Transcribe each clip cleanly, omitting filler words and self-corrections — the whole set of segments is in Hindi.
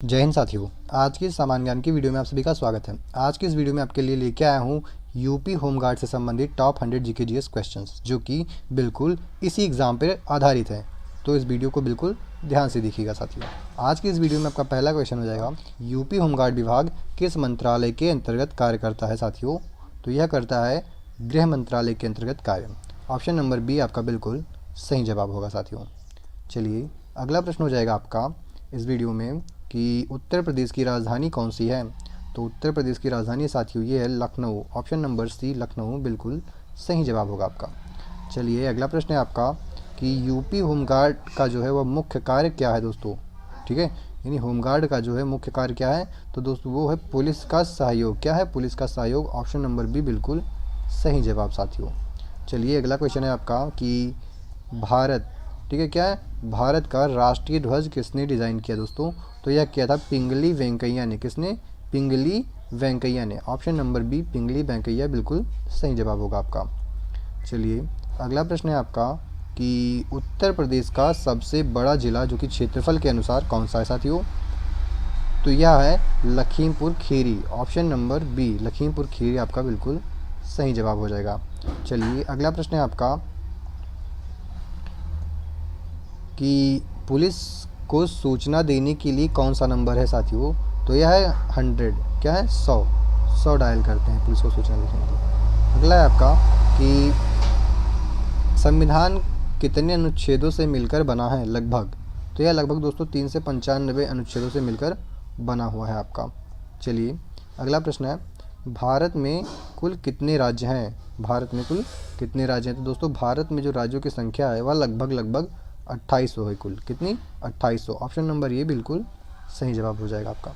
जय हिंद साथियों। आज की सामान्य ज्ञान की वीडियो में आप सभी का स्वागत है। आज की इस वीडियो में आपके लिए लेके आया हूँ यूपी होमगार्ड से संबंधित टॉप 100 जीके जीएस क्वेश्चंस, जो कि बिल्कुल इसी एग्ज़ाम पर आधारित है। तो इस वीडियो को बिल्कुल ध्यान से देखिएगा साथियों। आज की इस वीडियो में आपका पहला क्वेश्चन हो जाएगा, यूपी होमगार्ड विभाग किस मंत्रालय के अंतर्गत कार्य करता है साथियों? तो यह करता है गृह मंत्रालय के अंतर्गत कार्य। ऑप्शन नंबर बी आपका बिल्कुल सही जवाब होगा साथियों। चलिए अगला प्रश्न हो जाएगा आपका इस वीडियो में कि उत्तर प्रदेश की राजधानी कौन सी है? तो उत्तर प्रदेश की राजधानी साथियों ये है Lucknow. Option number C Lucknow बिल्कुल सही जवाब होगा आपका। चलिए अगला प्रश्न है आपका कि यूपी होमगार्ड का जो है वह मुख्य कार्य क्या है दोस्तों? ठीक है, यानी होमगार्ड का जो है मुख्य कार्य क्या है? तो दोस्तों वो है पुलिस का सहयोग। क्या है? पुलिस का सहयोग। ऑप्शन नंबर बी बिल्कुल सही जवाब साथियों। चलिए अगला क्वेश्चन है आपका कि भारत, ठीक है, क्या है? भारत का राष्ट्रीय ध्वज किसने डिज़ाइन किया दोस्तों? तो यह किया था पिंगली वेंकैया ने। किसने? पिंगली वेंकैया ने। ऑप्शन नंबर बी पिंगली वेंकैया बिल्कुल सही जवाब होगा आपका। चलिए अगला प्रश्न है आपका कि उत्तर प्रदेश का सबसे बड़ा जिला जो कि क्षेत्रफल के अनुसार कौन सा है साथियों? तो यह है Lakhimpur Kheri. Option number B Lakhimpur Kheri आपका बिल्कुल सही जवाब हो जाएगा। चलिए अगला प्रश्न है आपका कि पुलिस को सूचना देने के लिए कौन सा नंबर है साथियों? तो यह है 100। क्या है? 100 डायल करते हैं पुलिस को सूचना देने के लिए। अगला है आपका कि संविधान कितने अनुच्छेदों से मिलकर बना है लगभग? तो यह लगभग दोस्तों 3 से 95 अनुच्छेदों से मिलकर बना हुआ है आपका। चलिए अगला प्रश्न है, भारत में कुल कितने राज्य हैं? भारत में कुल कितने राज्य हैं? तो दोस्तों भारत में जो राज्यों की संख्या है वह लगभग 2800 है कुल। कितनी? 2800। ऑप्शन नंबर ये बिल्कुल सही जवाब हो जाएगा आपका।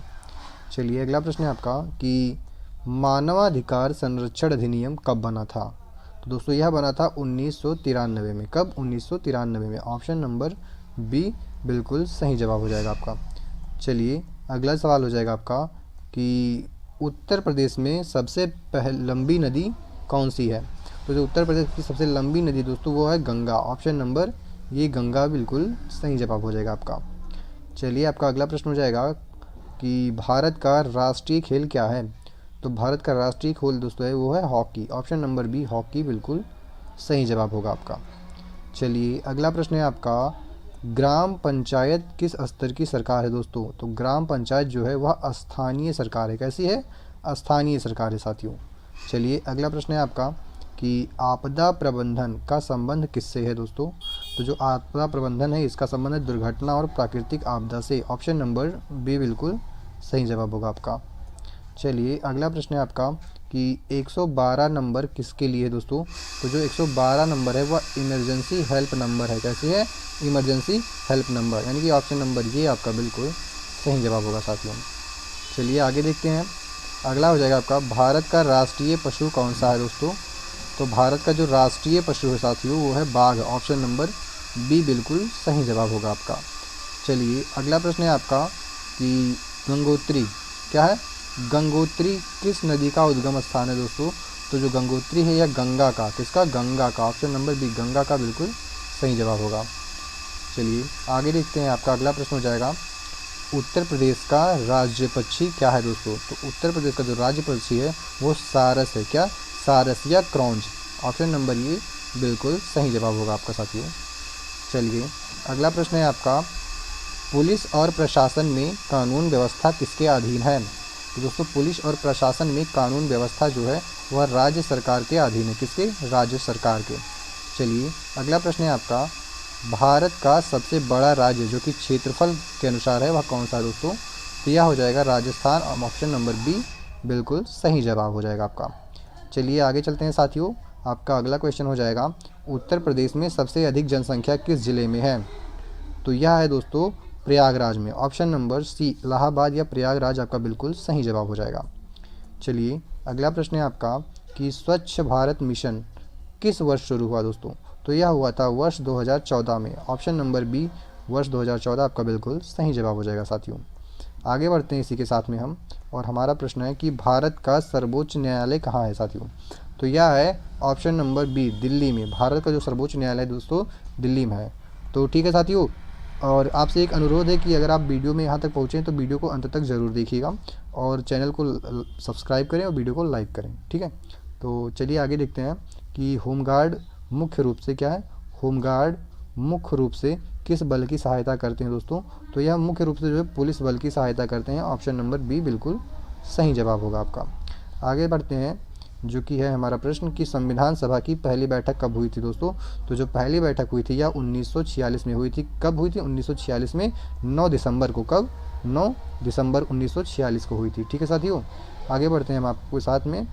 चलिए अगला प्रश्न है आपका कि मानवाधिकार संरक्षण अधिनियम कब बना था? तो दोस्तों यह बना था 1993 में। कब? 1993 में। ऑप्शन नंबर बी बिल्कुल सही जवाब हो जाएगा आपका। चलिए अगला सवाल हो जाएगा आपका कि उत्तर प्रदेश में सबसे लंबी नदी कौन सी है? तो जो उत्तर प्रदेश की सबसे लंबी नदी दोस्तों वो है गंगा। ऑप्शन नंबर ये गंगा बिल्कुल सही जवाब हो जाएगा आपका। चलिए आपका अगला प्रश्न हो जाएगा कि भारत का राष्ट्रीय खेल क्या है? तो भारत का राष्ट्रीय खेल दोस्तों है वो है hockey. Option number B hockey बिल्कुल सही जवाब होगा आपका। चलिए अगला प्रश्न है आपका, ग्राम पंचायत किस स्तर की सरकार है दोस्तों? तो ग्राम पंचायत जो है वह स्थानीय सरकार है। कैसी है? स्थानीय सरकार है साथियों। चलिए अगला प्रश्न है आपका कि आपदा प्रबंधन का संबंध किससे है दोस्तों? तो जो आपदा प्रबंधन है इसका संबंध है दुर्घटना और प्राकृतिक आपदा से। ऑप्शन नंबर बी बिल्कुल सही जवाब होगा आपका। चलिए अगला प्रश्न है आपका कि 112 नंबर किसके लिए है दोस्तों? तो जो 112 नंबर है वह इमरजेंसी हेल्प नंबर है। कैसी है? इमरजेंसी हेल्प नंबर, यानी कि ऑप्शन नंबर ये आपका बिल्कुल सही जवाब होगा साथियों। चलिए आगे देखते हैं। अगला हो जाएगा आपका, भारत का राष्ट्रीय पशु कौन सा है दोस्तों? तो भारत का जो राष्ट्रीय पशु है साथियों वो है बाघ। ऑप्शन नंबर बी बिल्कुल सही जवाब होगा आपका। चलिए अगला प्रश्न है आपका कि गंगोत्री, क्या है? गंगोत्री किस नदी का उद्गम स्थान है दोस्तों? तो जो गंगोत्री है यह गंगा का, किसका? गंगा का। ऑप्शन नंबर बी गंगा का बिल्कुल सही जवाब होगा। चलिए आगे देखते हैं। आपका अगला प्रश्न हो जाएगा, उत्तर प्रदेश का राज्य पक्षी क्या है दोस्तों? तो उत्तर प्रदेश का जो राज्य पक्षी है वो सारस है। क्या? सारस या क्रॉन्च। ऑप्शन नंबर ये बिल्कुल सही जवाब होगा आपका साथियों। चलिए अगला प्रश्न है आपका, पुलिस और प्रशासन में कानून व्यवस्था किसके अधीन है? तो दोस्तों पुलिस और प्रशासन में कानून व्यवस्था जो है वह राज्य सरकार के अधीन है। किसके? राज्य सरकार के। चलिए अगला प्रश्न है आपका, भारत का सबसे बड़ा राज्य जो कि क्षेत्रफल के अनुसार है वह कौन सा है दोस्तों? तो यह हो जाएगा राजस्थान। ऑप्शन नंबर बी बिल्कुल सही जवाब हो जाएगा आपका। चलिए आगे चलते हैं साथियों। आपका अगला क्वेश्चन हो जाएगा, उत्तर प्रदेश में सबसे अधिक जनसंख्या किस जिले में है? तो यह है दोस्तों प्रयागराज में। ऑप्शन नंबर सी इलाहाबाद या प्रयागराज आपका बिल्कुल सही जवाब हो जाएगा। चलिए अगला प्रश्न है आपका कि स्वच्छ भारत मिशन किस वर्ष शुरू हुआ दोस्तों? तो यह हुआ था वर्ष 2014 में। ऑप्शन नंबर बी वर्ष 2014 आपका बिल्कुल सही जवाब हो जाएगा साथियों। आगे बढ़ते हैं इसी के साथ में हम, और हमारा प्रश्न है कि भारत का सर्वोच्च न्यायालय कहाँ है साथियों? तो यह है ऑप्शन नंबर बी दिल्ली में। भारत का जो सर्वोच्च न्यायालय दोस्तों दिल्ली में है। तो ठीक है साथियों, और आपसे एक अनुरोध है कि अगर आप वीडियो में यहाँ तक पहुँचें तो वीडियो को अंत तक ज़रूर देखिएगा और चैनल को सब्सक्राइब करें और वीडियो को लाइक करें, ठीक है। तो चलिए आगे देखते हैं कि होमगार्ड मुख्य रूप से क्या है। होमगार्ड मुख्य रूप से किस बल की सहायता करते हैं दोस्तों? तो यह मुख्य रूप से जो है पुलिस बल की सहायता करते हैं। ऑप्शन नंबर बी बिल्कुल सही जवाब होगा आपका। आगे बढ़ते हैं, जो कि है हमारा प्रश्न कि संविधान सभा की पहली बैठक कब हुई थी दोस्तों? तो जो पहली बैठक हुई थी यह 1946 में हुई थी। कब हुई थी? 1946 में 9 दिसंबर को। कब? 9 दिसंबर 1946 को हुई थी, ठीक है साथियों। आगे बढ़ते हैं हम आपको साथ में।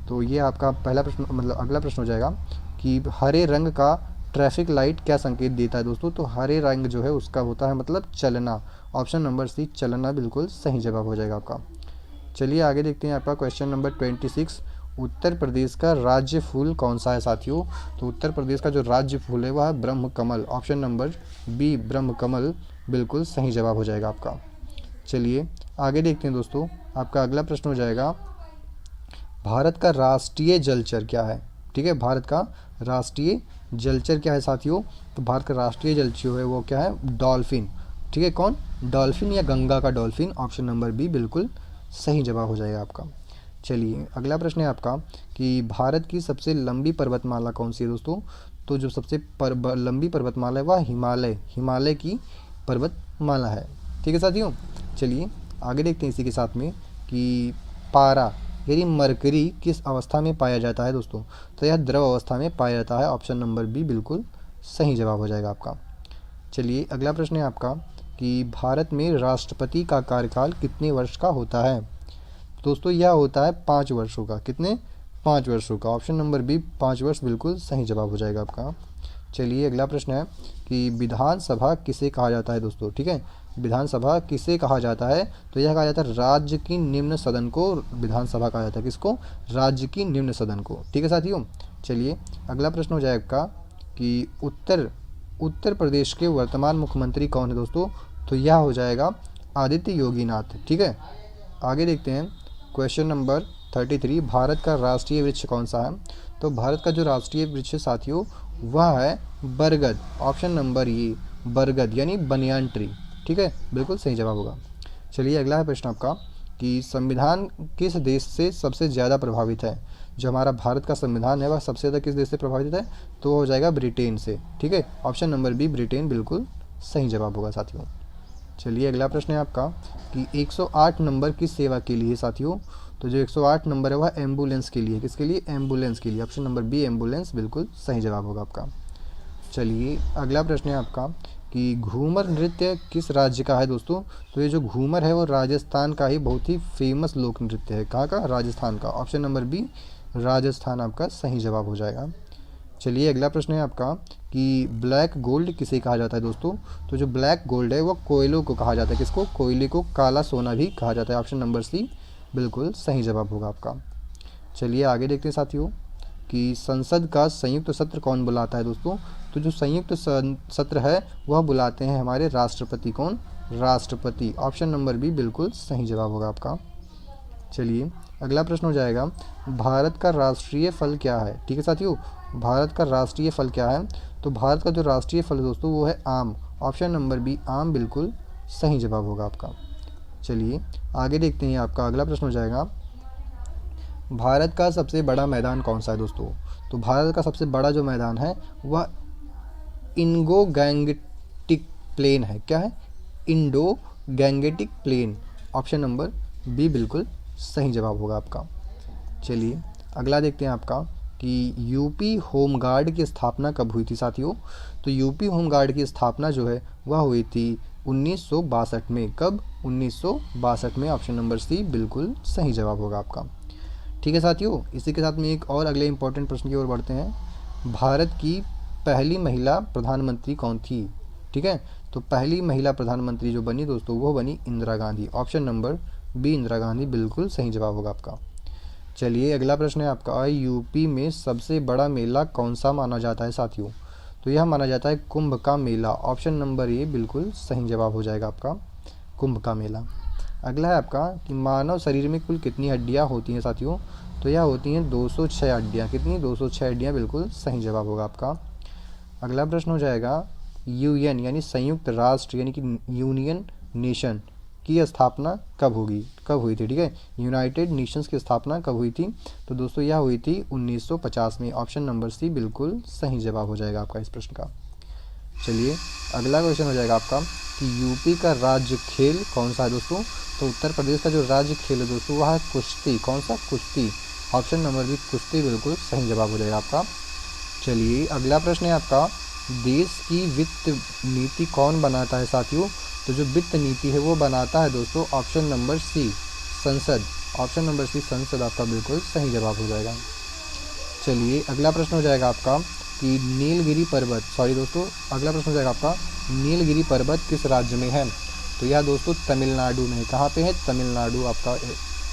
तो ये आपका पहला प्रश्न, मतलब अगला प्रश्न हो जाएगा कि हरे रंग का ट्रैफिक लाइट क्या संकेत देता है दोस्तों? तो हरे रंग जो है उसका होता है मतलब चलना। ऑप्शन नंबर सी चलना बिल्कुल सही जवाब हो जाएगा आपका। चलिए आगे देखते हैं आपका क्वेश्चन नंबर 26। उत्तर प्रदेश का राज्य फूल कौन सा है साथियों? तो उत्तर प्रदेश का जो राज्य फूल है वह है ब्रह्म कमल। ऑप्शन नंबर बी ब्रह्म कमल बिल्कुल सही जवाब हो जाएगा आपका। चलिए आगे देखते हैं दोस्तों, आपका अगला प्रश्न हो जाएगा भारत का राष्ट्रीय जलचर क्या है? ठीक है, भारत का राष्ट्रीय जलचर क्या है साथियों? तो भारत का राष्ट्रीय जलचर है वो क्या है? डॉल्फिन, ठीक है। कौन? डॉल्फिन या गंगा का डॉल्फिन। ऑप्शन नंबर बी बिल्कुल सही जवाब हो जाएगा आपका। चलिए अगला प्रश्न है आपका कि भारत की सबसे लंबी पर्वतमाला कौन सी है दोस्तों? तो जो सबसे लंबी पर्वतमाला है वह हिमालय की पर्वतमाला है, ठीक है साथियों। चलिए आगे देखते हैं इसी के साथ में कि पारा यानी मरकरी किस अवस्था में पाया जाता है दोस्तों? तो यह द्रव अवस्था में पाया जाता है। ऑप्शन नंबर बी बिल्कुल सही जवाब हो जाएगा आपका। चलिए अगला प्रश्न है आपका कि भारत में राष्ट्रपति का कार्यकाल कितने वर्ष का होता है? दोस्तों यह होता है 5 वर्षों का। कितने? 5 वर्षों का। ऑप्शन नंबर बी 5 वर्ष बिल्कुल सही जवाब हो जाएगा आपका। चलिए अगला प्रश्न है कि विधानसभा किसे कहा जाता है दोस्तों? ठीक है, विधानसभा किसे कहा जाता है? तो यह कहा जाता है राज्य की निम्न सदन को विधानसभा कहा जाता है। किसको? राज्य की निम्न सदन को, ठीक है साथियों। चलिए अगला प्रश्न हो जाएगा कि उत्तर प्रदेश के वर्तमान मुख्यमंत्री कौन है दोस्तों? तो यह हो जाएगा आदित्य योगीनाथ, ठीक है। आगे देखते हैं क्वेश्चन नंबर 33। भारत का राष्ट्रीय वृक्ष कौन सा है? तो भारत का जो राष्ट्रीय वृक्ष साथियों वह है बरगद। ऑप्शन नंबर ये बरगद यानी बनियान ट्री, ठीक है, बिल्कुल सही जवाब होगा। चलिए अगला है प्रश्न आपका कि संविधान किस देश से सबसे ज़्यादा प्रभावित है? जो हमारा भारत का संविधान है वह सबसे ज़्यादा किस देश से प्रभावित है? तो वो हो जाएगा ब्रिटेन से, ठीक है। ऑप्शन नंबर बी ब्रिटेन बिल्कुल सही जवाब होगा साथियों। चलिए अगला प्रश्न है आपका कि 108 नंबर किस सेवा के लिए साथियों? तो जो 108 नंबर है वह एम्बुलेंस के लिए। किसके लिए? एम्बुलेंस के लिए। ऑप्शन नंबर बी एम्बुलेंस बिल्कुल सही जवाब होगा आपका। चलिए अगला प्रश्न है आपका कि घूमर नृत्य किस राज्य का है दोस्तों? तो ये जो घूमर है वो राजस्थान का ही बहुत ही फेमस लोक नृत्य है। कहाँ का? राजस्थान का। ऑप्शन नंबर बी राजस्थान आपका सही जवाब हो जाएगा। चलिए अगला प्रश्न है आपका कि ब्लैक गोल्ड किसे कहा जाता है दोस्तों? तो जो ब्लैक गोल्ड है वो कोयलों को कहा जाता है। किसको? कोयले को काला सोना भी कहा जाता है। ऑप्शन नंबर सी बिल्कुल सही जवाब होगा आपका। चलिए आगे देखते हैं साथियों कि संसद का संयुक्त सत्र कौन बुलाता है दोस्तों? तो जो संयुक्त सत्र है वह बुलाते हैं हमारे राष्ट्रपति। कौन? राष्ट्रपति। ऑप्शन नंबर बी बिल्कुल सही जवाब होगा आपका। चलिए अगला प्रश्न हो जाएगा भारत का राष्ट्रीय फल क्या है? ठीक है साथियों, भारत का राष्ट्रीय फल क्या है? तो भारत का जो राष्ट्रीय फल है दोस्तों वो है आम। ऑप्शन नंबर बी आम बिल्कुल सही जवाब होगा आपका। चलिए आगे देखते हैं, आपका अगला प्रश्न हो जाएगा भारत का सबसे बड़ा मैदान कौन सा है दोस्तों? तो भारत का सबसे बड़ा जो मैदान है वह इंडो गैंगेटिक प्लेन है। क्या है? Indo Gangetic plain. Option number B बिल्कुल सही जवाब होगा आपका। चलिए अगला देखते हैं आपका कि यूपी होमगार्ड की स्थापना कब हुई थी साथियों? तो यूपी होमगार्ड की स्थापना जो है वह हुई थी 1962 में। कब? 1962 में। ऑप्शन नंबर सी बिल्कुल सही जवाब होगा आपका। ठीक है साथियों, इसी के साथ में एक और अगले इंपॉर्टेंट प्रश्न की ओर बढ़ते हैं। भारत की पहली महिला प्रधानमंत्री कौन थी? ठीक है, तो पहली महिला प्रधानमंत्री जो बनी दोस्तों वो बनी Indira Gandhi. Option number B Indira Gandhi बिल्कुल सही जवाब होगा आपका। चलिए अगला प्रश्न है आपका यूपी में सबसे बड़ा मेला कौन सा माना जाता है साथियों? तो यह माना जाता है कुंभ का मेला। ऑप्शन नंबर ए बिल्कुल सही जवाब हो जाएगा आपका, कुंभ का मेला। अगला है आपका कि मानव शरीर में कुल कितनी हड्डियां होती हैं साथियों? तो यह होती हैं 206 हड्डियां। कितनी? 206 हड्डियां बिल्कुल सही जवाब होगा आपका। अगला प्रश्न हो जाएगा यूएन यानी संयुक्त राष्ट्र यानी कि यूनियन नेशन की स्थापना कब हुई थी, ठीक है, यूनाइटेड नेशंस की स्थापना कब हुई थी? तो दोस्तों यह हुई थी 1950 में। ऑप्शन नंबर सी बिल्कुल सही जवाब हो जाएगा आपका इस प्रश्न का। चलिए अगला क्वेश्चन हो जाएगा आपका कि यूपी का राज्य खेल कौन सा है दोस्तों? तो उत्तर प्रदेश का जो राज्य खेल है दोस्तों वह है कुश्ती। कौन सा? कुश्ती। ऑप्शन नंबर बी कुश्ती बिल्कुल सही जवाब हो जाएगा आपका। चलिए अगला प्रश्न है आपका, देश की वित्त नीति कौन बनाता है साथियों? तो जो वित्त नीति है वो बनाता है दोस्तों ऑप्शन नंबर सी संसद। ऑप्शन नंबर सी संसद आपका बिल्कुल सही जवाब हो जाएगा। चलिए अगला प्रश्न हो जाएगा आपका कि नीलगिरी पर्वत, अगला प्रश्न हो जाएगा आपका नीलगिरी पर्वत किस राज्य में है? तो यह दोस्तों तमिलनाडु में है। कहाँ पे है? तमिलनाडु आपका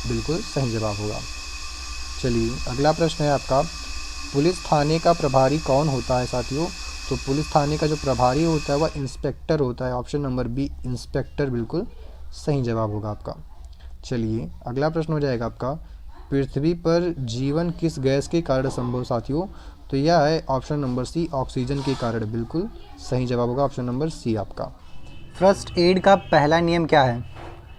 बिल्कुल सही जवाब होगा। चलिए अगला प्रश्न है आपका, पुलिस थाने का प्रभारी कौन होता है साथियों? तो पुलिस थाने का जो प्रभारी होता है वह इंस्पेक्टर होता है। ऑप्शन नंबर बी इंस्पेक्टर बिल्कुल सही जवाब होगा आपका। चलिए अगला प्रश्न हो जाएगा आपका, पृथ्वी पर जीवन किस गैस के कारण संभव साथियों? तो यह है ऑप्शन नंबर सी ऑक्सीजन के कारण। बिल्कुल सही जवाब होगा ऑप्शन नंबर सी आपका। फर्स्ट एड का पहला नियम क्या है?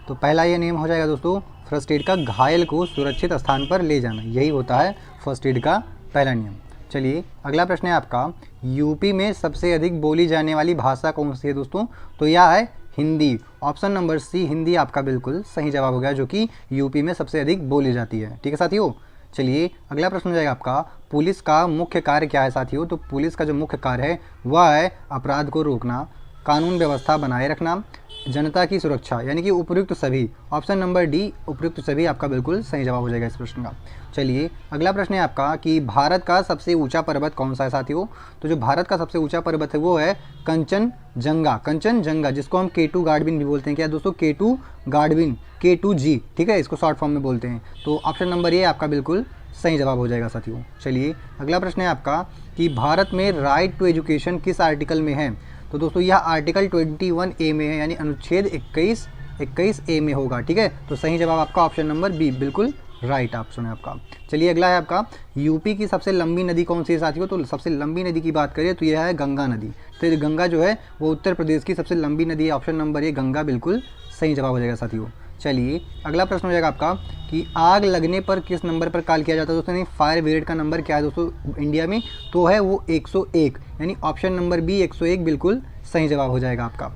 तो पहला ये नियम हो जाएगा दोस्तों फर्स्ट एड का घायल को सुरक्षित स्थान पर ले जाना, यही होता है फर्स्ट एड का पहला नियम। चलिए अगला प्रश्न है आपका, यूपी में सबसे अधिक बोली जाने वाली भाषा कौन सी है दोस्तों? तो यह है Hindi. Option number C Hindi आपका बिल्कुल सही जवाब हो गया, जो कि यूपी में सबसे अधिक बोली जाती है। ठीक है साथियों। चलिए अगला प्रश्न हो जाएगा आपका, पुलिस का मुख्य कार्य क्या है साथियों? तो पुलिस का जो मुख्य कार्य है वह है अपराध को रोकना, कानून व्यवस्था बनाए रखना, जनता की सुरक्षा, यानी कि उपयुक्त सभी। ऑप्शन नंबर डी उपयुक्त सभी आपका बिल्कुल सही जवाब हो जाएगा इस प्रश्न का। चलिए अगला प्रश्न है आपका कि भारत का सबसे ऊंचा पर्वत कौन सा है साथियों? तो जो भारत का सबसे ऊंचा पर्वत है वो है कंचनजंगा, जिसको हम K2 गार्डविन भी बोलते हैं। क्या दोस्तों? K2 गार्डविन, K2G, ठीक है, इसको शॉर्ट फॉर्म में बोलते हैं। तो ऑप्शन नंबर ए आपका बिल्कुल सही जवाब हो जाएगा साथियों। चलिए अगला प्रश्न है आपका कि भारत में राइट टू एजुकेशन किस आर्टिकल में है? तो दोस्तों यह आर्टिकल 21A में है, यानी अनुच्छेद 21A में होगा। ठीक है, तो सही जवाब आपका ऑप्शन नंबर बी बिल्कुल राइट ऑप्शन है आपका। चलिए अगला है आपका, यूपी की सबसे लंबी नदी कौन सी है साथियों? तो सबसे लंबी नदी की बात करें तो यह है गंगा नदी। तो ये गंगा जो है वो उत्तर प्रदेश की सबसे लंबी नदी है। ऑप्शन नंबर ए गंगा बिल्कुल सही जवाब हो जाएगा साथियों। चलिए अगला प्रश्न हो जाएगा आपका कि आग लगने पर किस नंबर पर कॉल किया जाता है दोस्तों? यानी फायर ब्रिगेड का नंबर क्या है दोस्तों इंडिया में? तो है वो 101, यानी ऑप्शन नंबर बी 101 बिल्कुल सही जवाब हो जाएगा आपका।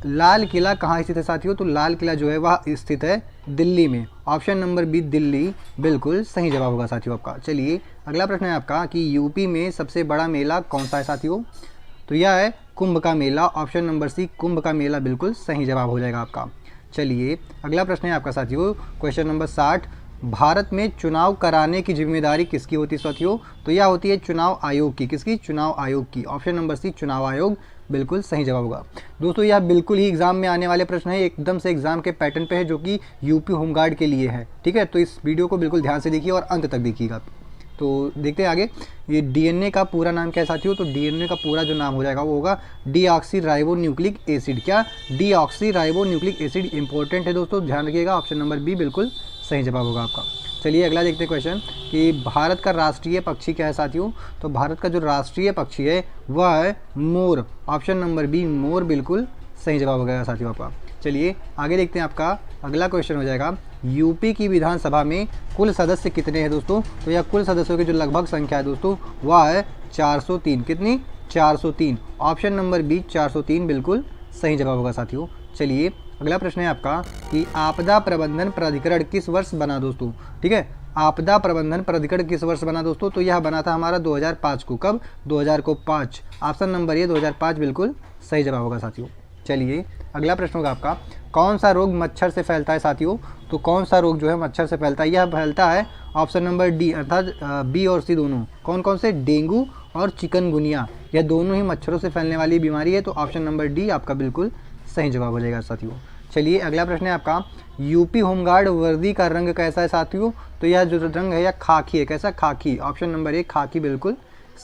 लाल किला कहाँ स्थित है साथियों? तो लाल किला जो है वह स्थित है दिल्ली में। ऑप्शन नंबर बी दिल्ली बिल्कुल सही जवाब होगा साथियों आपका। चलिए अगला प्रश्न है आपका कि यूपी में सबसे बड़ा मेला कौन सा है साथियों? तो यह है कुंभ का मेला। ऑप्शन नंबर सी कुंभ का मेला बिल्कुल सही जवाब हो जाएगा आपका। चलिए अगला प्रश्न है आपका साथियों, क्वेश्चन नंबर 60, भारत में चुनाव कराने की जिम्मेदारी किसकी होती है साथियों? तो यह होती है चुनाव आयोग की। किसकी? चुनाव आयोग की। ऑप्शन नंबर सी चुनाव आयोग बिल्कुल सही जवाब होगा। दोस्तों यह बिल्कुल ही एग्जाम में आने वाले प्रश्न है, एकदम से एग्जाम के पैटर्न पे है, जो कि यूपी होमगार्ड के लिए है। ठीक है, तो इस वीडियो को बिल्कुल ध्यान से देखिए और अंत तक देखिएगा। तो देखते हैं आगे, ये डीएनए का पूरा नाम क्या है साथियों? तो डीएनए का पूरा जो नाम हो जाएगा वो होगा डीऑक्सीराइबोन्यूक्लिक एसिड। क्या? Deoxyribonucleic acid. इंपॉर्टेंट है दोस्तों, ध्यान रखिएगा। ऑप्शन नंबर बी बिल्कुल सही जवाब होगा आपका। चलिए अगला देखते हैं क्वेश्चन कि भारत का राष्ट्रीय पक्षी क्या है साथियों? तो भारत का जो राष्ट्रीय पक्षी है वह है मोर। ऑप्शन नंबर बी मोर बिल्कुल सही जवाब हो गया साथियों आपका। चलिए आगे देखते हैं, आपका अगला क्वेश्चन हो जाएगा, यूपी की विधानसभा में कुल सदस्य कितने हैं दोस्तों? तो यह कुल सदस्यों की जो लगभग संख्या है दोस्तों वह है 403। कितनी? 403। ऑप्शन नंबर बी 403 बिल्कुल सही जवाब होगा साथियों। चलिए अगला प्रश्न है आपका कि आपदा प्रबंधन प्राधिकरण किस वर्ष बना दोस्तों? ठीक है, आपदा प्रबंधन प्राधिकरण किस वर्ष बना दोस्तों? तो यह बना था हमारा 2005 को। कब? 2005। ऑप्शन नंबर ये 2005 बिल्कुल सही जवाब होगा साथियों। चलिए अगला प्रश्न होगा आपका, कौन सा रोग मच्छर से फैलता है साथियों? तो कौन सा रोग जो है मच्छर से फैलता है? यह फैलता है ऑप्शन नंबर डी, अर्थात बी और सी दोनों। कौन कौन से? डेंगू और चिकनगुनिया, यह दोनों ही मच्छरों से फैलने वाली बीमारी है। तो ऑप्शन नंबर डी आपका बिल्कुल सही जवाब हो जाएगा साथियों। चलिए अगला प्रश्न है आपका, यूपी होमगार्ड वर्दी का रंग कैसा है साथियों? तो यह जो रंग है यह खाकी है। कैसा? खाकी। ऑप्शन नंबर ए खाकी बिल्कुल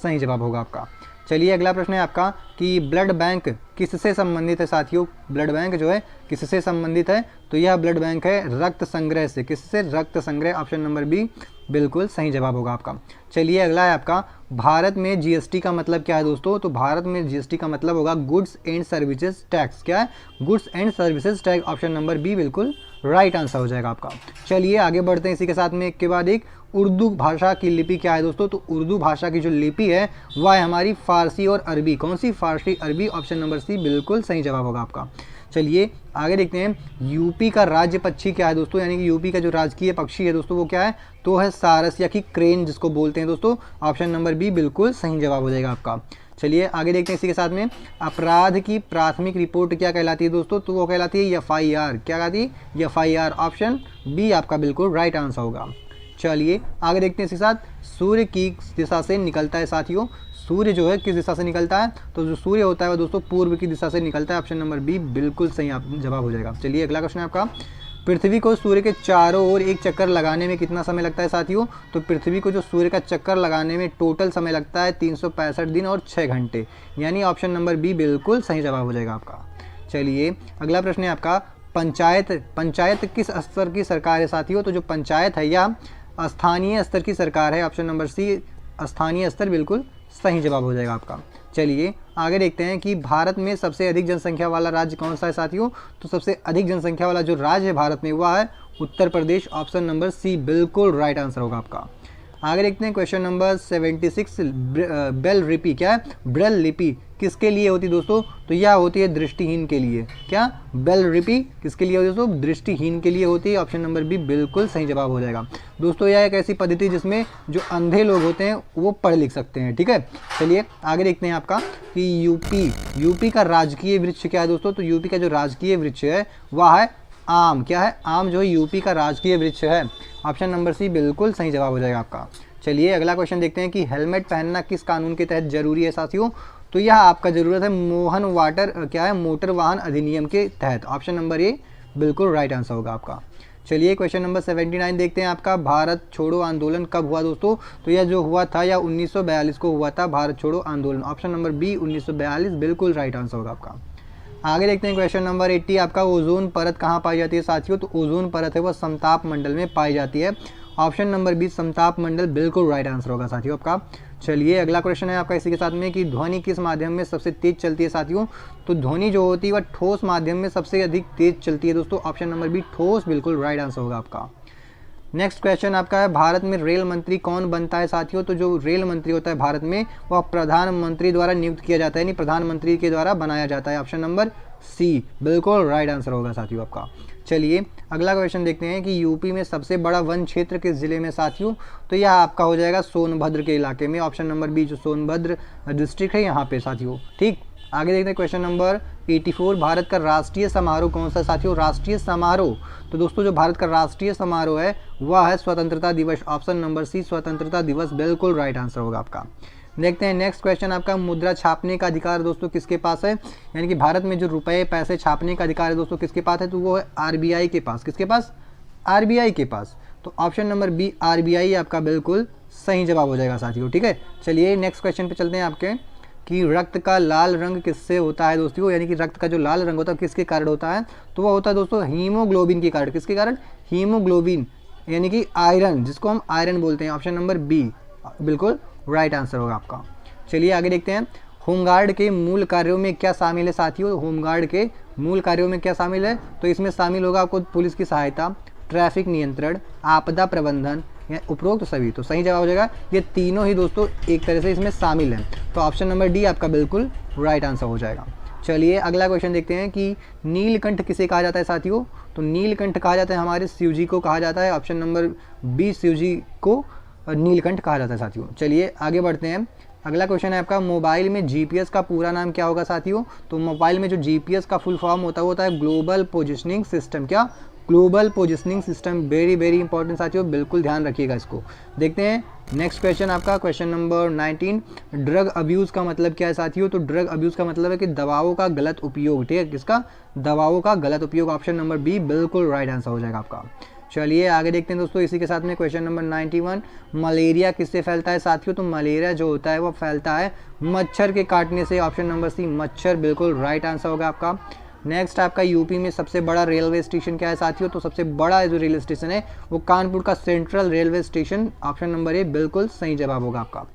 सही जवाब होगा आपका। चलिए अगला प्रश्न है आपका कि ब्लड बैंक किससे संबंधित है साथियों। ब्लड बैंक जो है किससे संबंधित है, तो यह ब्लड बैंक है रक्त संग्रह से। किससे? रक्त संग्रह। ऑप्शन नंबर बी बिल्कुल सही जवाब होगा आपका। चलिए अगला है आपका, भारत में जीएसटी का मतलब क्या है दोस्तों। तो भारत में जीएसटी का मतलब होगा गुड्स एंड सर्विसेज टैक्स। क्या है? Goods and services tax. Option number B बिल्कुल राइट आंसर हो जाएगा आपका। चलिए आगे बढ़ते हैं इसी के साथ में एक के बाद एक। उर्दू भाषा की लिपि क्या है दोस्तों। तो उर्दू भाषा की जो लिपि है वह है हमारी फारसी और अरबी। कौन सी? फारसी अरबी। ऑप्शन नंबर सी बिल्कुल सही जवाब होगा आपका। चलिए आगे देखते हैं, यूपी का राज्य पक्षी क्या है दोस्तों, यानी कि यूपी का जो राजकीय पक्षी है दोस्तों वो क्या है, तो है सारस या कि क्रेन जिसको बोलते हैं दोस्तों। ऑप्शन नंबर बी बिल्कुल सही जवाब हो जाएगा आपका। चलिए आगे देखते हैं इसी के साथ में, अपराध की प्राथमिक रिपोर्ट क्या कहलाती है दोस्तों। तो वो कहलाती है एफआईआर। क्या कहलाती है? एफआईआर। ऑप्शन बी आपका बिल्कुल राइट आंसर होगा। चलिए आगे देखते हैं इसके साथ, सूर्य की दिशा से निकलता है साथियों। सूर्य जो है किस दिशा से निकलता है, तो जो सूर्य होता है वो दोस्तों पूर्व की दिशा से निकलता है। ऑप्शन नंबर बी बिल्कुल सही जवाब हो जाएगा। चलिए अगला क्वेश्चन है आपका, पृथ्वी को सूर्य के चारों ओर एक चक्कर लगाने में कितना समय लगता है साथियों। तो पृथ्वी को जो सूर्य का चक्कर लगाने में टोटल समय लगता है 365 दिन और 6 घंटे, यानी ऑप्शन नंबर बी बिल्कुल सही जवाब हो जाएगा आपका। चलिए अगला प्रश्न है आपका, पंचायत किस स्तर की सरकार है साथियों। तो जो पंचायत है या स्थानीय स्तर की सरकार है। ऑप्शन नंबर सी स्थानीय स्तर बिल्कुल सही जवाब हो जाएगा आपका। चलिए आगे देखते हैं कि भारत में सबसे अधिक जनसंख्या वाला राज्य कौन सा है साथियों। तो सबसे अधिक जनसंख्या वाला जो राज्य है भारत में वह है उत्तर प्रदेश। ऑप्शन नंबर सी बिल्कुल राइट आंसर होगा आपका। आगे देखते हैं क्वेश्चन नंबर 76, ब्रेल लिपि क्या है। ब्रेल लिपि किसके लिए होती है दोस्तों। तो यह होती है दृष्टिहीन के लिए। क्या? ब्रेल लिपि किसके लिए होती है दोस्तों। दृष्टिहीन के लिए होती है। ऑप्शन नंबर बी बिल्कुल सही जवाब हो जाएगा दोस्तों। यह एक ऐसी पद्धति जिसमें जो अंधे लोग होते हैं वो पढ़ लिख सकते हैं। ठीक है, चलिए आगे देखते हैं आपका कि यूपी का राजकीय वृक्ष क्या है दोस्तों। तो यूपी का जो राजकीय वृक्ष है वह है आम। क्या है? आम जो है यूपी का राजकीय वृक्ष है। ऑप्शन नंबर सी बिल्कुल सही जवाब हो जाएगा आपका। चलिए अगला क्वेश्चन देखते हैं कि हेलमेट पहनना किस कानून के तहत जरूरी है साथियों। तो यह आपका जरूरत है मोटर वाहन अधिनियम के तहत। ऑप्शन नंबर ए बिल्कुल राइट आंसर होगा आपका। चलिए क्वेश्चन नंबर 79 देखते हैं आपका, भारत छोड़ो आंदोलन कब हुआ दोस्तों। तो यह जो हुआ था या 1942 को हुआ था भारत छोड़ो आंदोलन। ऑप्शन नंबर बी 1942 बिल्कुल राइट आंसर होगा आपका। आगे देखते हैं क्वेश्चन नंबर 80 आपका, ओजोन परत कहाँ पाई जाती है साथियों। तो ओजोन परत है वह समताप मंडल में पाई जाती है। ऑप्शन नंबर बी समताप मंडल बिल्कुल राइट आंसर होगा साथियों आपका। चलिए अगला क्वेश्चन है आपका इसी के साथ में कि ध्वनि किस माध्यम में सबसे तेज चलती है साथियों। तो ध्वनि जो होती है वह ठोस माध्यम में सबसे अधिक तेज चलती है दोस्तों। ऑप्शन नंबर बी ठोस बिल्कुल राइट आंसर होगा आपका। नेक्स्ट क्वेश्चन आपका है, भारत में रेल मंत्री कौन बनता है साथियों। तो जो रेल मंत्री होता है भारत में वह प्रधानमंत्री द्वारा नियुक्त किया जाता है, यानी प्रधानमंत्री के द्वारा बनाया जाता है। ऑप्शन नंबर सी बिल्कुल राइट आंसर होगा साथियों आपका। चलिए अगला क्वेश्चन देखते हैं कि यूपी में सबसे बड़ा वन क्षेत्र किस जिले में साथियों। तो यह आपका हो जाएगा सोनभद्र के इलाके में। ऑप्शन नंबर बी जो सोनभद्र डिस्ट्रिक्ट है यहाँ पे साथियों। ठीक, आगे देखते हैं क्वेश्चन नंबर 84, भारत का राष्ट्रीय समारोह कौन सा साथियों। राष्ट्रीय समारोह, तो दोस्तों जो भारत का राष्ट्रीय समारोह है वह है स्वतंत्रता दिवस। ऑप्शन नंबर सी स्वतंत्रता दिवस बिल्कुल राइट आंसर होगा आपका। देखते हैं नेक्स्ट क्वेश्चन आपका, मुद्रा छापने का अधिकार दोस्तों किसके पास है, यानी कि भारत में जो रुपए पैसे छापने का अधिकार है दोस्तों किसके पास है। तो वो है आरबीआई के पास। किसके पास? आरबीआई के पास। तो ऑप्शन नंबर बी आरबीआई आपका बिल्कुल सही जवाब हो जाएगा साथियों। ठीक है, चलिए नेक्स्ट क्वेश्चन पे चलते हैं आपके कि रक्त का लाल रंग किससे होता है दोस्तों, यानी कि रक्त का जो लाल रंग होता है किसके कारण होता है। तो वह होता है दोस्तों हीमोग्लोबिन के कारण। किसके कारण? हीमोग्लोबिन, यानी कि आयरन, जिसको हम आयरन बोलते हैं। ऑप्शन नंबर बी बिल्कुल राइट आंसर होगा आपका। चलिए आगे देखते हैं, होमगार्ड के मूल कार्यों में क्या शामिल है साथियों। होमगार्ड के मूल कार्यों में क्या शामिल है। तो इसमें शामिल होगा आपको पुलिस की सहायता, ट्रैफिक नियंत्रण, आपदा प्रबंधन या उपरोक्त सभी। तो सही जवाब हो जाएगा ये तीनों ही दोस्तों एक तरह से इसमें शामिल हैं। तो ऑप्शन नंबर डी आपका बिल्कुल राइट आंसर हो जाएगा। चलिए अगला क्वेश्चन देखते हैं कि नीलकंठ किसे कहा जाता है साथियों। तो नीलकंठ कहा जाता है हमारे शिव जी को कहा जाता है। ऑप्शन नंबर बी शिव जी को नीलकंठ कहा जाता है साथियों। चलिए आगे बढ़ते हैं, अगला क्वेश्चन है आपका, मोबाइल में जीपीएस का पूरा नाम क्या होगा साथियों। तो मोबाइल में जो जीपीएस का फुल फॉर्म होता है ग्लोबल पोजिशनिंग सिस्टम। क्या? Global positioning system. Very very important साथियों, बिल्कुल ध्यान रखिएगा इसको। देखते हैं नेक्स्ट क्वेश्चन आपका, क्वेश्चन नंबर 19, ड्रग अब्यूज़ का मतलब क्या है साथियों। तो ड्रग अब्यूज़ का मतलब है कि दवाओं का गलत उपयोग। ठीक है, किसका? दवाओं का गलत उपयोग। ऑप्शन नंबर बी बिल्कुल राइट आंसर हो जाएगा आपका। चलिए आगे देखते हैं दोस्तों। इसी के साथ में क्वेश्चन नंबर 91, मलेरिया किससे फैलता है साथियों? तो मलेरिया जो होता है वो फैलता है मच्छर के काटने से। ऑप्शन नंबर सी मच्छर बिल्कुल राइट आंसर होगा आपका। नेक्स्ट आपका यूपी में सबसे बड़ा रेलवे स्टेशन क्या है साथियों? तो सबसे बड़ा जो रेलवे स्टेशन है वो कानपुर का central railway station. Option number A बिल्कुल सही जवाब होगा आपका।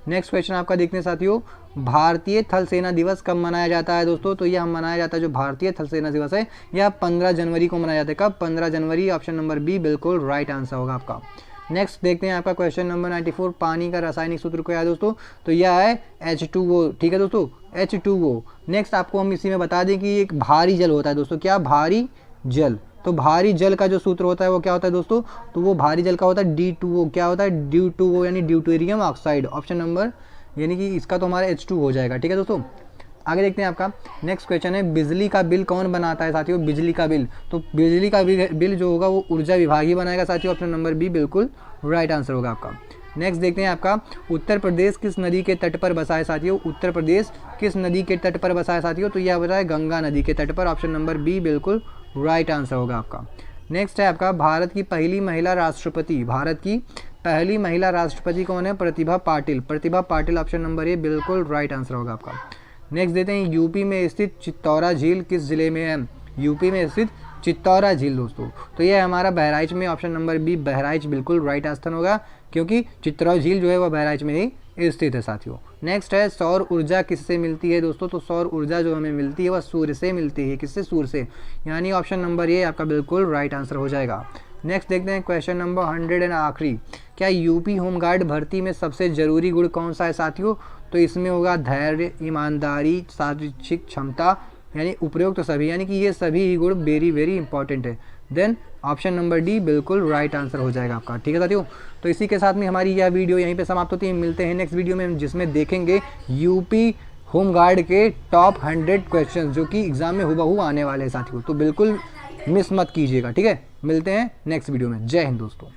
नेक्स्ट क्वेश्चन आपका देखते हैं साथियों, भारतीय थल सेना दिवस कब मनाया जाता है दोस्तों? तो यह मनाया जाता है जो भारतीय थल सेना दिवस है यह 15 जनवरी को मनाया जाता है। कब? 15 जनवरी। ऑप्शन नंबर बी बिल्कुल राइट आंसर होगा आपका। नेक्स्ट देखते हैं आपका क्वेश्चन नंबर 94, पानी का रासायनिक सूत्र क्या है दोस्तों? तो यह है H2O। ठीक है दोस्तों, H2O। नेक्स्ट आपको हम इसी में बता दें कि एक भारी जल होता है दोस्तों। क्या? भारी जल। तो भारी जल का जो सूत्र होता है वो क्या होता है दोस्तों? तो वो भारी जल का होता है D2O। क्या होता है? D2O यानी ड्यूटेरियम ऑक्साइड। ऑप्शन नंबर यानी कि इसका तो हमारा H2 हो जाएगा। ठीक है दोस्तों, आगे देखते हैं आपका नेक्स्ट क्वेश्चन है, बिजली का बिल कौन बनाता है साथियों? बिजली का बिल, तो बिजली का बिल जो होगा वो ऊर्जा विभाग ही बनाएगा साथियों। ऑप्शन नंबर बी बिल्कुल राइट आंसर होगा आपका। नेक्स्ट देखते हैं आपका, उत्तर प्रदेश किस नदी के तट पर बसा है साथियों? उत्तर प्रदेश किस नदी के तट पर बसा है साथियों? तो यह बता है गंगा नदी के तट पर। ऑप्शन नंबर बी बिल्कुल राइट आंसर होगा आपका। नेक्स्ट है आपका, भारत की पहली महिला राष्ट्रपति, भारत की पहली महिला राष्ट्रपति कौन है? Pratibha Patil. Pratibha Patil. Option number A बिल्कुल राइट आंसर होगा आपका। नेक्स्ट देते हैं, यूपी में स्थित चित्तौरा झील किस जिले में है? यूपी में स्थित चित्तौरा झील दोस्तों, तो ये हमारा बहराइच में। ऑप्शन नंबर बी बहराइच बिल्कुल राइट आंसर होगा, क्योंकि चित्तौरा झील जो है वह बहराइच में ही स्थित है साथियों। नेक्स्ट है, सौर ऊर्जा किससे मिलती है दोस्तों? तो सौर ऊर्जा जो हमें मिलती है वह सूर्य से मिलती है। किससे? सूर्य से, यानी ऑप्शन नंबर ए आपका बिल्कुल राइट आंसर हो जाएगा। नेक्स्ट देखते हैं क्वेश्चन नंबर 100 एंड आखिरी, क्या यूपी होमगार्ड भर्ती में सबसे जरूरी गुण कौन सा है साथियों? तो इसमें होगा धैर्य, ईमानदारी, शारीरिक क्षमता, यानी उपरोक्त सभी, यानी कि ये सभी ही गुण वेरी वेरी इंपॉर्टेंट है। देन ऑप्शन नंबर डी बिल्कुल राइट आंसर हो जाएगा आपका। ठीक है साथियों, तो इसी के साथ में हमारी यह वीडियो यहीं पे समाप्त होती है। मिलते हैं नेक्स्ट वीडियो में, जिसमें देखेंगे यूपी होमगार्ड के टॉप 100 क्वेश्चन जो कि एग्जाम में हुबहू आने वाले हैं साथियों। तो बिल्कुल मिस मत कीजिएगा। ठीक है, मिलते हैं नेक्स्ट वीडियो में। जय हिंद दोस्तों।